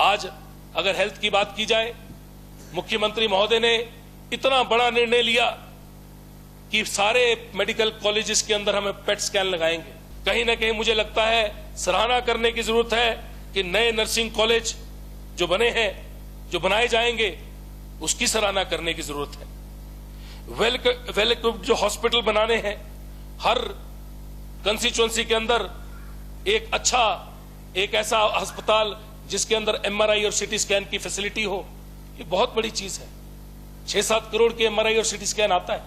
आज अगर हेल्थ की बात की जाए, मुख्यमंत्री महोदय ने इतना बड़ा निर्णय लिया कि सारे मेडिकल कॉलेजेस के अंदर हमें पेट स्कैन लगाएंगे। कहीं ना कहीं मुझे लगता है सराहना करने की जरूरत है कि नए नर्सिंग कॉलेज जो बने हैं, जो बनाए जाएंगे, उसकी सराहना करने की जरूरत है। वेल इक्विप्ड जो हॉस्पिटल बनाने हैं, हर कंस्टिट्यूएंसी के अंदर एक ऐसा अस्पताल जिसके अंदर एमआरआई और सीटी स्कैन की फैसिलिटी हो, ये बहुत बड़ी चीज है। 6-7 करोड़ के एमआरआई और सीटी स्कैन आता है।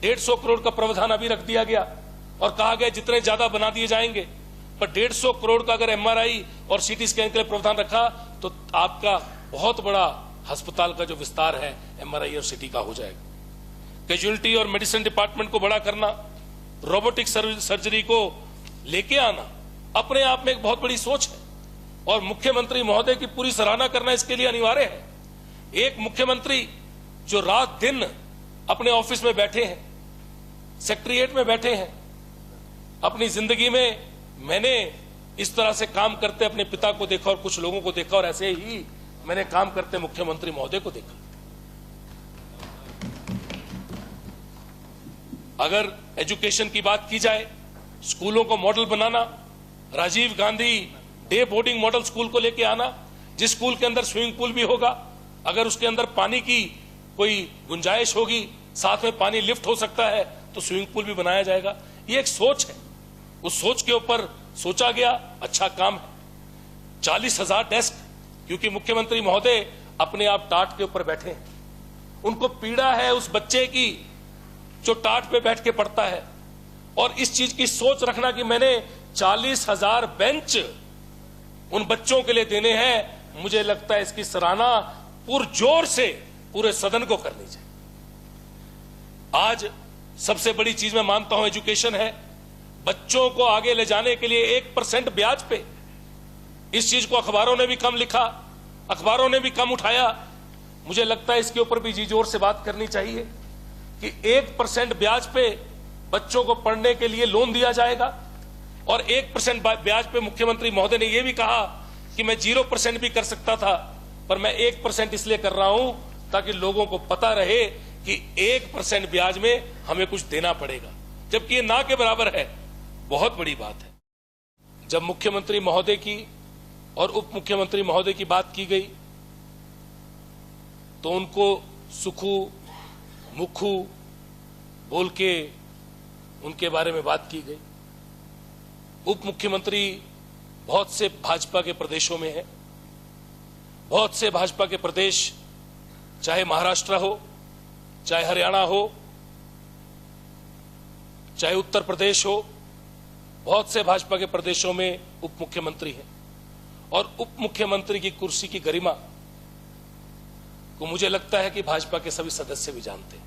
150 करोड़ का प्रावधान अभी रख दिया गया और कहा गया जितने ज्यादा बना दिए जाएंगे, पर 150 करोड़ का अगर एमआरआई और सीटी स्कैन के लिए प्रावधान रखा तो आपका बहुत बड़ा अस्पताल का जो विस्तार है एमआरआई और सीटी का हो जाएगा। कैजुअलिटी और मेडिसिन डिपार्टमेंट को बड़ा करना, रोबोटिक सर्जरी को लेके आना, अपने आप में एक बहुत बड़ी सोच है और मुख्यमंत्री महोदय की पूरी सराहना करना इसके लिए अनिवार्य है। एक मुख्यमंत्री जो रात दिन अपने ऑफिस में बैठे हैं, सेक्रेटेरिएट में बैठे हैं, अपनी जिंदगी में मैंने इस तरह से काम करते अपने पिता को देखा और कुछ लोगों को देखा और ऐसे ही मैंने काम करते मुख्यमंत्री महोदय को देखा। अगर एजुकेशन की बात की जाए, स्कूलों को मॉडल बनाना, Rajiv Gandhi day boarding model school को लेके आना, जिस स्कूल के अंदर स्विमिंग पूल भी होगा, अगर उसके अंदर पानी की कोई गुंजाइश होगी, साथ में पानी लिफ्ट हो सकता है, तो स्विमिंग पूल भी बनाया जाएगा। ये एक सोच है, उस सोच के ऊपर सोचा गया, अच्छा काम है। 40,000 डेस्क, क्योंकि मुख्यमंत्री महोदय अपने आप टाट के ऊपर बैठे हैं, उनको पीड़ा है उस बच्चे की जो टाट पे बैठ के पढ़ता है, और इस चीज की सोच रखना कि मैंने 40,000 बेंच उन बच्चों के लिए देने हैं, मुझे लगता है इसकी सराहना पुरजोर से पूरे सदन को करनी चाहिए। आज सबसे बड़ी चीज मैं मानता हूं एजुकेशन है। बच्चों को आगे ले जाने के लिए 1% ब्याज पे, इस चीज को अखबारों ने भी कम लिखा, अखबारों ने भी कम उठाया। मुझे लगता है इसके ऊपर भी जी जोर से बात करनी चाहिए कि 1% ब्याज पे बच्चों को पढ़ने के लिए लोन दिया जाएगा, और 1% ब्याज पे मुख्यमंत्री महोदय ने यह भी कहा कि मैं 0% भी कर सकता था, पर मैं 1% इसलिए कर रहा हूं ताकि लोगों को पता रहे कि 1% ब्याज में हमें कुछ देना पड़ेगा, जबकि ये ना के बराबर है। बहुत बड़ी बात है। जब मुख्यमंत्री महोदय की और उप मुख्यमंत्री महोदय की बात की गई तो उनको सुखू मुखू बोल के उनके बारे में बात की गई। उप मुख्यमंत्री बहुत से भाजपा के प्रदेशों में है, बहुत से भाजपा के प्रदेश, चाहे महाराष्ट्र हो, चाहे हरियाणा हो, चाहे उत्तर प्रदेश हो, बहुत से भाजपा के प्रदेशों में उप मुख्यमंत्री हैं, और उप मुख्यमंत्री की कुर्सी की गरिमा को मुझे लगता है कि भाजपा के सभी सदस्य भी जानते हैं।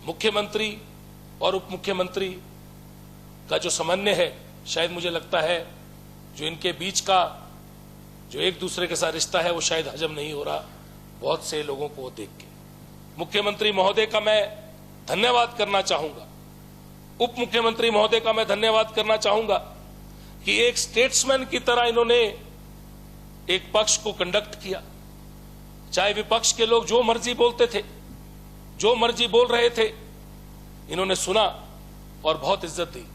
मुख्यमंत्री और उप मुख्यमंत्री का जो समन्वय है, शायद मुझे लगता है जो इनके बीच का जो एक दूसरे के साथ रिश्ता है वो शायद हजम नहीं हो रहा बहुत से लोगों को देख के। मुख्यमंत्री महोदय का मैं धन्यवाद करना चाहूंगा, उप मुख्यमंत्री महोदय का मैं धन्यवाद करना चाहूंगा कि एक स्टेट्समैन की तरह इन्होंने एक पक्ष को कंडक्ट किया। चाहे विपक्ष के लोग जो मर्जी बोलते थे, जो मर्जी बोल रहे थे, इन्होंने सुना और बहुत इज्जत दी।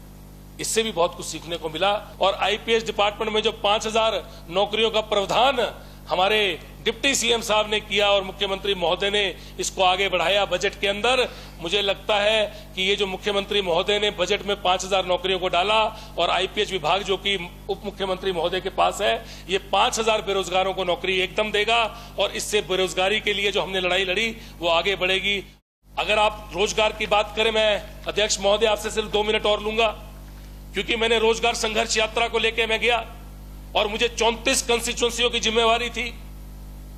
इससे भी बहुत कुछ सीखने को मिला। और आईपीएस डिपार्टमेंट में जो 5,000 नौकरियों का प्रावधान हमारे डिप्टी सीएम साहब ने किया और मुख्यमंत्री महोदय ने इसको आगे बढ़ाया बजट के अंदर, मुझे लगता है कि ये जो मुख्यमंत्री महोदय ने बजट में 5,000 नौकरियों को डाला और आईपीएस विभाग जो कि उप मुख्यमंत्री महोदय के पास है, ये 5,000 बेरोजगारों को नौकरी एकदम देगा और इससे बेरोजगारी के लिए जो हमने लड़ाई लड़ी वो आगे बढ़ेगी। अगर आप रोजगार की बात करें, मैं अध्यक्ष महोदय आपसे सिर्फ 2 मिनट और लूंगा, क्योंकि मैंने रोजगार संघर्ष यात्रा को लेकर मैं गया और मुझे 34 कंस्टिट्यूएंसियों की जिम्मेवारी थी।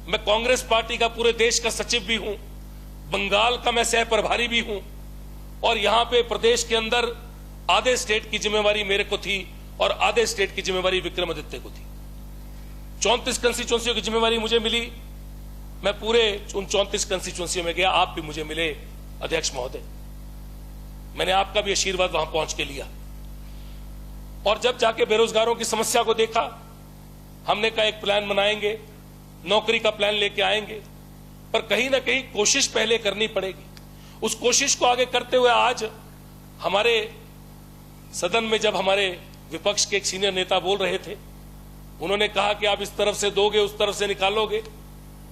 मैं कांग्रेस पार्टी का पूरे देश का सचिव भी हूं, बंगाल का मैं सह प्रभारी भी हूं, और यहां पे प्रदेश के अंदर आधे स्टेट की जिम्मेवारी मेरे को थी और आधे स्टेट की जिम्मेवारी विक्रमादित्य को थी। 34 कंस्टिट्यूएंसियों की जिम्मेवारी मुझे मिली। मैं पूरे उन 34 कंस्टिट्यूएंसियों में गया, आप भी मुझे मिले अध्यक्ष महोदय, मैंने आपका भी आशीर्वाद वहां पहुंच के लिया। और जब जाके बेरोजगारों की समस्या को देखा, हमने कहा एक प्लान बनाएंगे, नौकरी का प्लान लेके आएंगे, पर कहीं ना कहीं कोशिश पहले करनी पड़ेगी। उस कोशिश को आगे करते हुए आज हमारे सदन में जब हमारे विपक्ष के एक सीनियर नेता बोल रहे थे, उन्होंने कहा कि आप इस तरफ से दोगे, उस तरफ से निकालोगे,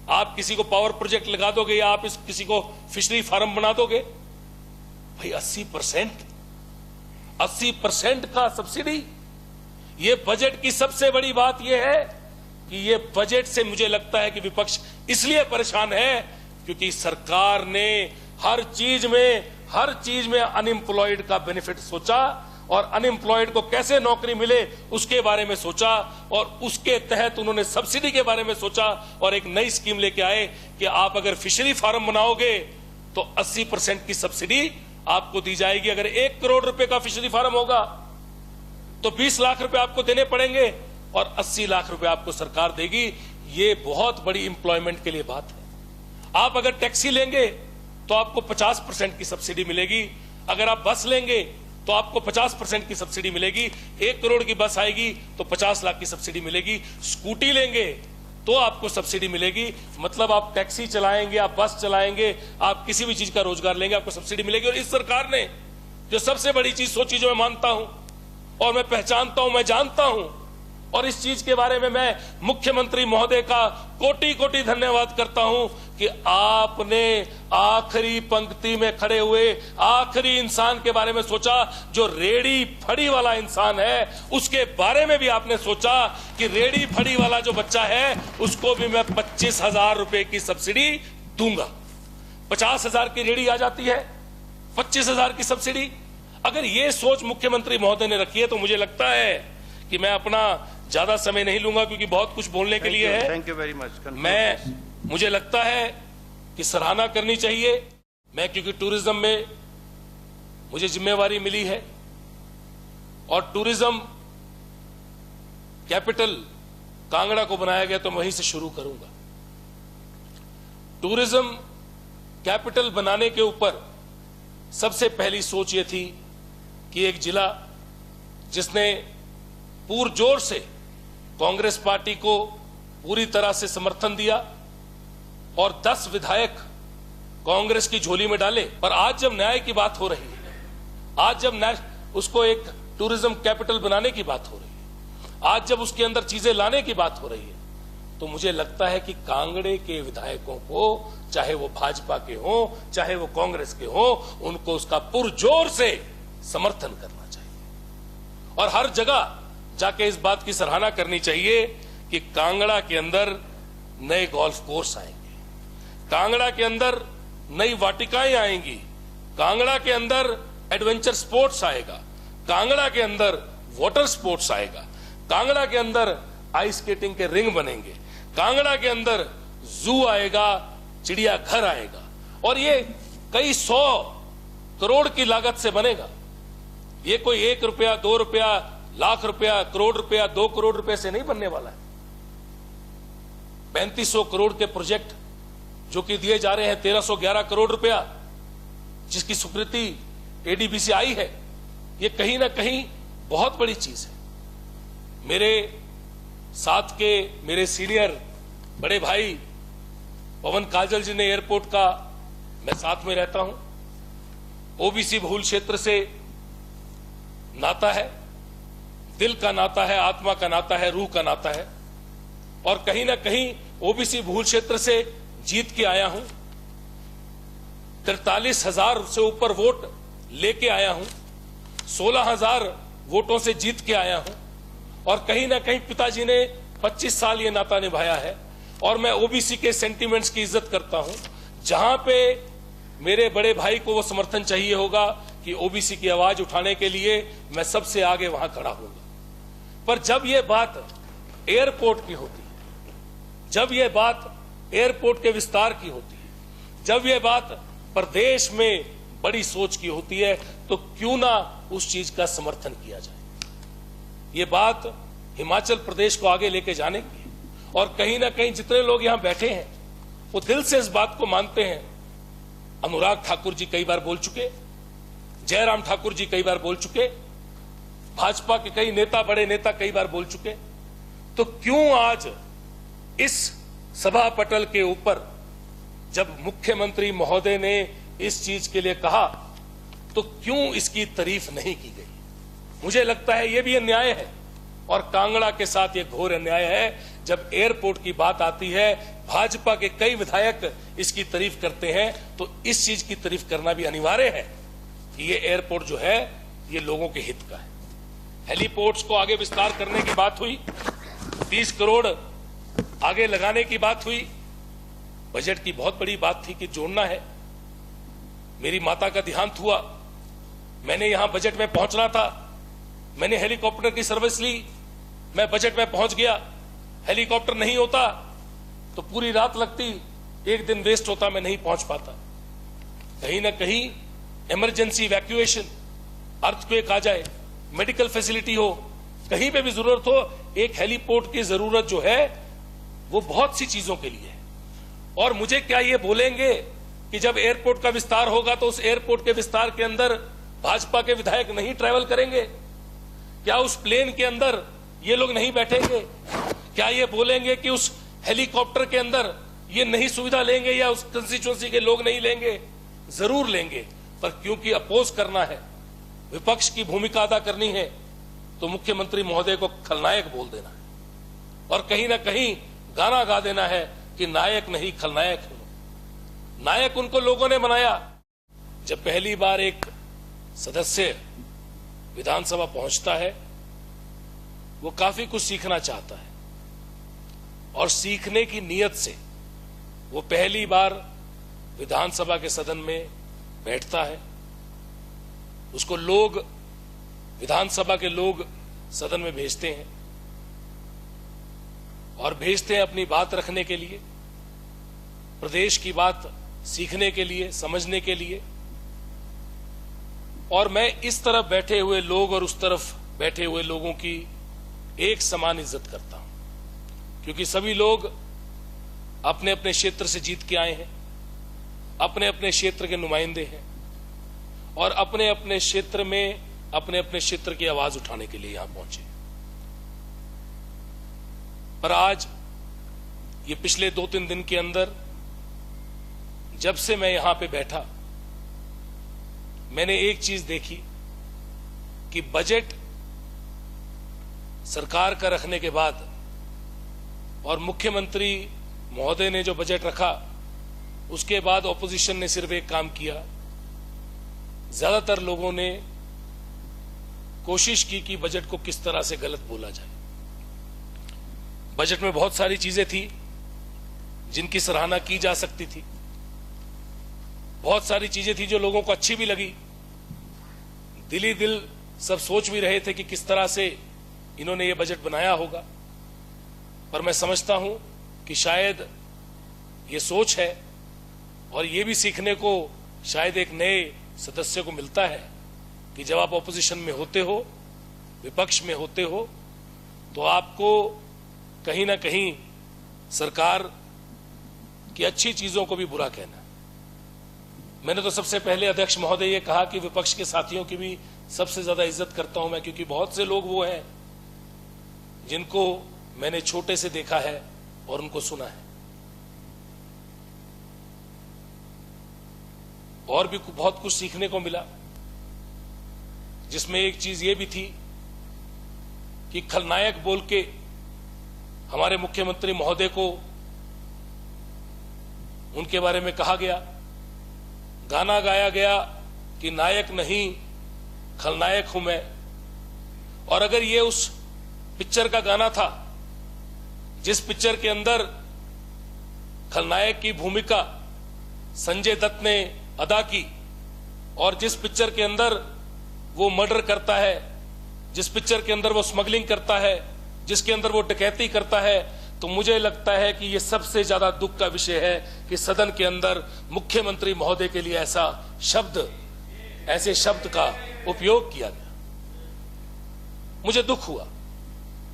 आप किसी को पावर प्रोजेक्ट लगा दोगे या आप किसी को फिशरी फार्म बना दोगे। भाई 80% का सब्सिडी, ये बजट की सबसे बड़ी बात यह है कि ये बजट से मुझे लगता है कि विपक्ष इसलिए परेशान है क्योंकि सरकार ने हर चीज में अनएम्प्लॉयड का बेनिफिट सोचा और अनएम्प्लॉयड को कैसे नौकरी मिले उसके बारे में सोचा और उसके तहत उन्होंने सब्सिडी के बारे में सोचा और एक नई स्कीम लेके आए कि आप अगर फिशरी फार्म बनाओगे तो 80% की सब्सिडी आपको दी जाएगी। अगर 1 करोड़ रुपए का फिशरी फार्म होगा तो 20 लाख रुपए आपको देने पड़ेंगे और 80 लाख रुपए आपको सरकार देगी। ये बहुत बड़ी एम्प्लॉयमेंट के लिए बात है। आप अगर टैक्सी लेंगे तो आपको 50% की सब्सिडी मिलेगी। अगर आप बस लेंगे तो आपको 50% की सब्सिडी मिलेगी। 1 करोड़ की बस आएगी तो 50 लाख की सब्सिडी मिलेगी। स्कूटी लेंगे तो आपको सब्सिडी मिलेगी। मतलब आप टैक्सी चलाएंगे, आप बस चलाएंगे, आप किसी भी चीज का रोजगार लेंगे, आपको सब्सिडी मिलेगी। और इस सरकार ने जो सबसे बड़ी चीज सोची, जो मैं मानता हूं और मैं पहचानता हूं, मैं जानता हूं, और इस चीज के बारे में मैं मुख्यमंत्री महोदय का कोटि कोटि धन्यवाद करता हूं कि आपने आखिरी पंक्ति में खड़े हुए आखिरी इंसान के बारे में सोचा, जो रेडी फड़ी वाला इंसान है उसके बारे में भी आपने सोचा कि रेडी फड़ी वाला जो बच्चा है उसको भी मैं 25,000 रुपए की सब्सिडी दूंगा। 50,000 की रेडी आ जाती है, 25,000 की सब्सिडी। अगर ये सोच मुख्यमंत्री महोदय ने रखी है तो मुझे लगता है कि मैं अपना ज्यादा समय नहीं लूंगा क्योंकि बहुत कुछ बोलने के लिए है। Thank you very much. मुझे लगता है कि सराहना करनी चाहिए। मैं क्योंकि टूरिज्म में मुझे जिम्मेवारी मिली है और टूरिज्म कैपिटल कांगड़ा को बनाया गया तो वहीं से शुरू करूंगा। टूरिज्म कैपिटल बनाने के ऊपर सबसे पहली सोच ये थी कि एक जिला जिसने पुरजोर से कांग्रेस पार्टी को पूरी तरह से समर्थन दिया और 10 विधायक कांग्रेस की झोली में डाले, पर आज जब न्याय की बात हो रही है, आज जब उसको एक टूरिज्म कैपिटल बनाने की बात हो रही है, आज जब उसके अंदर चीजें लाने की बात हो रही है, तो मुझे लगता है कि कांगड़े के विधायकों को, चाहे वो भाजपा के हो चाहे वो कांग्रेस के हो, उनको उसका पुरजोर से समर्थन करना चाहिए और हर जगह जाके इस बात की सराहना करनी चाहिए कि कांगड़ा के अंदर नए गोल्फ कोर्स आएंगे, कांगड़ा के अंदर नई वाटिकाएं आएंगी, कांगड़ा के अंदर एडवेंचर स्पोर्ट्स आएगा, कांगड़ा के अंदर वाटर स्पोर्ट्स आएगा, कांगड़ा के अंदर आइस स्केटिंग के रिंग बनेंगे, कांगड़ा के अंदर जू आएगा, चिड़ियाघर आएगा और ये कई 100 करोड़ की लागत से बनेगा। ये कोई 1 रुपया, 2 रुपया, लाख रुपया, करोड़ रुपया, 2 करोड़ रुपए से नहीं बनने वाला है। 3500 करोड़ के प्रोजेक्ट जो कि दिए जा रहे हैं, 1311 करोड़ रुपया जिसकी स्वीकृति एडीबी से आई है, ये कहीं ना कहीं बहुत बड़ी चीज है। मेरे साथ के मेरे सीनियर बड़े भाई पवन काजल जी ने एयरपोर्ट का, मैं साथ में रहता हूं, ओबीसी बहुल क्षेत्र से नाता है, दिल का नाता है, आत्मा का नाता है, रूह का नाता है और कहीं ना कहीं ओबीसी बहुल क्षेत्र से जीत के आया हूं। 43,000 से ऊपर वोट लेके आया हूं, 16,000 वोटों से जीत के आया हूं और कहीं ना कहीं पिताजी ने 25 साल ये नाता निभाया है और मैं ओबीसी के सेंटीमेंट्स की इज्जत करता हूं। जहां पे मेरे बड़े भाई को वो समर्थन चाहिए होगा कि ओबीसी की आवाज उठाने के लिए मैं सबसे आगे वहां खड़ा होऊंगा। पर जब ये बात एयरपोर्ट की होती है, जब ये बात एयरपोर्ट के विस्तार की होती है, जब ये बात प्रदेश में बड़ी सोच की होती है, तो क्यों ना उस चीज का समर्थन किया जाए। ये बात हिमाचल प्रदेश को आगे लेके जाने की है और कहीं ना कहीं जितने लोग यहां बैठे हैं वो दिल से इस बात को मानते हैं। अनुराग ठाकुर जी कई बार बोल चुके, जयराम ठाकुर जी कई बार बोल चुके, भाजपा के कई नेता, बड़े नेता कई बार बोल चुके। तो क्यों आज इस सभा पटल के ऊपर जब मुख्यमंत्री महोदय ने इस चीज के लिए कहा तो क्यों इसकी तारीफ नहीं की गई? मुझे लगता है यह भी अन्याय है और कांगड़ा के साथ यह घोर अन्याय है। जब एयरपोर्ट की बात आती है, भाजपा के कई विधायक इसकी तारीफ करते हैं, तो इस चीज की तारीफ करना भी अनिवार्य है कि ये एयरपोर्ट जो है ये लोगों के हित का है। हेलीपोर्ट्स को आगे विस्तार करने की बात हुई, 30 करोड़ आगे लगाने की बात हुई, बजट की बहुत बड़ी बात थी कि जोड़ना है। मेरी माता का देहांत हुआ, मैंने यहां बजट में पहुंचना था, मैंने हेलीकॉप्टर की सर्विस ली, मैं बजट में पहुंच गया। हेलीकॉप्टर नहीं होता तो पूरी रात लगती, एक दिन वेस्ट होता, मैं नहीं पहुंच पाता। कहीं ना कहीं इमरजेंसी इवैक्यूएशन, अर्थक्वेक आ जाए, मेडिकल फैसिलिटी हो, कहीं पे भी जरूरत हो, एक हेलीपोर्ट की जरूरत जो है वो बहुत सी चीजों के लिए है। और मुझे क्या ये बोलेंगे कि जब एयरपोर्ट का विस्तार होगा तो उस एयरपोर्ट के विस्तार के अंदर भाजपा के विधायक नहीं ट्रैवल करेंगे? क्या उस प्लेन के अंदर ये लोग नहीं बैठेंगे? क्या ये बोलेंगे कि उस हेलीकॉप्टर के अंदर ये नहीं सुविधा लेंगे या उस कंस्टिट्यूएंसी के लोग नहीं लेंगे? जरूर लेंगे, पर क्योंकि अपोज करना है, विपक्ष की भूमिका अदा करनी है, तो मुख्यमंत्री महोदय को खलनायक बोल देना है और कहीं ना कहीं गाना गा देना है कि नायक नहीं खलनायक हूं। नायक उनको लोगों ने बनाया। जब पहली बार एक सदस्य विधानसभा पहुंचता है, वो काफी कुछ सीखना चाहता है और सीखने की नीयत से वो पहली बार विधानसभा के सदन में बैठता है। उसको लोग, विधानसभा के लोग सदन में भेजते हैं और भेजते हैं अपनी बात रखने के लिए, प्रदेश की बात सीखने के लिए, समझने के लिए। और मैं इस तरफ बैठे हुए लोग और उस तरफ बैठे हुए लोगों की एक समान इज्जत करता हूं, क्योंकि सभी लोग अपने अपने क्षेत्र से जीत के आए हैं, अपने अपने क्षेत्र के नुमाइंदे हैं और अपने अपने क्षेत्र में अपने अपने क्षेत्र की आवाज उठाने के लिए यहां पहुंचे। पर आज ये पिछले 2-3 दिन के अंदर जब से मैं यहां पे बैठा, मैंने एक चीज देखी कि बजट सरकार का रखने के बाद और मुख्यमंत्री महोदय ने जो बजट रखा उसके बाद ऑपोजिशन ने सिर्फ एक काम किया, ज्यादातर लोगों ने कोशिश की कि बजट को किस तरह से गलत बोला जाए। बजट में बहुत सारी चीजें थी जिनकी सराहना की जा सकती थी, बहुत सारी चीजें थी जो लोगों को अच्छी भी लगी, दिली दिल सब सोच भी रहे थे कि किस तरह से इन्होंने ये बजट बनाया होगा। पर मैं समझता हूं कि शायद ये सोच है और ये भी सीखने को शायद एक नए सदस्य को मिलता है कि जब आप ऑपोजिशन में होते हो, विपक्ष में होते हो, तो आपको कहीं ना कहीं सरकार की अच्छी चीजों को भी बुरा कहना। मैंने तो सबसे पहले अध्यक्ष महोदय ये कहा कि विपक्ष के साथियों की भी सबसे ज्यादा इज्जत करता हूं मैं, क्योंकि बहुत से लोग वो हैं जिनको मैंने छोटे से देखा है और उनको सुना है। और भी बहुत कुछ सीखने को मिला, जिसमें एक चीज ये भी थी कि खलनायक बोल के हमारे मुख्यमंत्री महोदय को उनके बारे में कहा गया, गाना गाया गया कि नायक नहीं खलनायक हूं मैं। और अगर ये उस पिक्चर का गाना था जिस पिक्चर के अंदर खलनायक की भूमिका संजय दत्त ने अदा की और जिस पिक्चर के अंदर वो मर्डर करता है, जिस पिक्चर के अंदर वो स्मगलिंग करता है, जिसके अंदर वो डकैती करता है, तो मुझे लगता है कि ये सबसे ज्यादा दुख का विषय है कि सदन के अंदर मुख्यमंत्री महोदय के लिए ऐसे शब्द का उपयोग किया गया। मुझे दुख हुआ,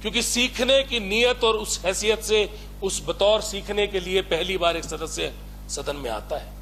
क्योंकि सीखने की नीयत और उस हैसियत से, उस बतौर सीखने के लिए पहली बार एक सदस्य सदन में आता है।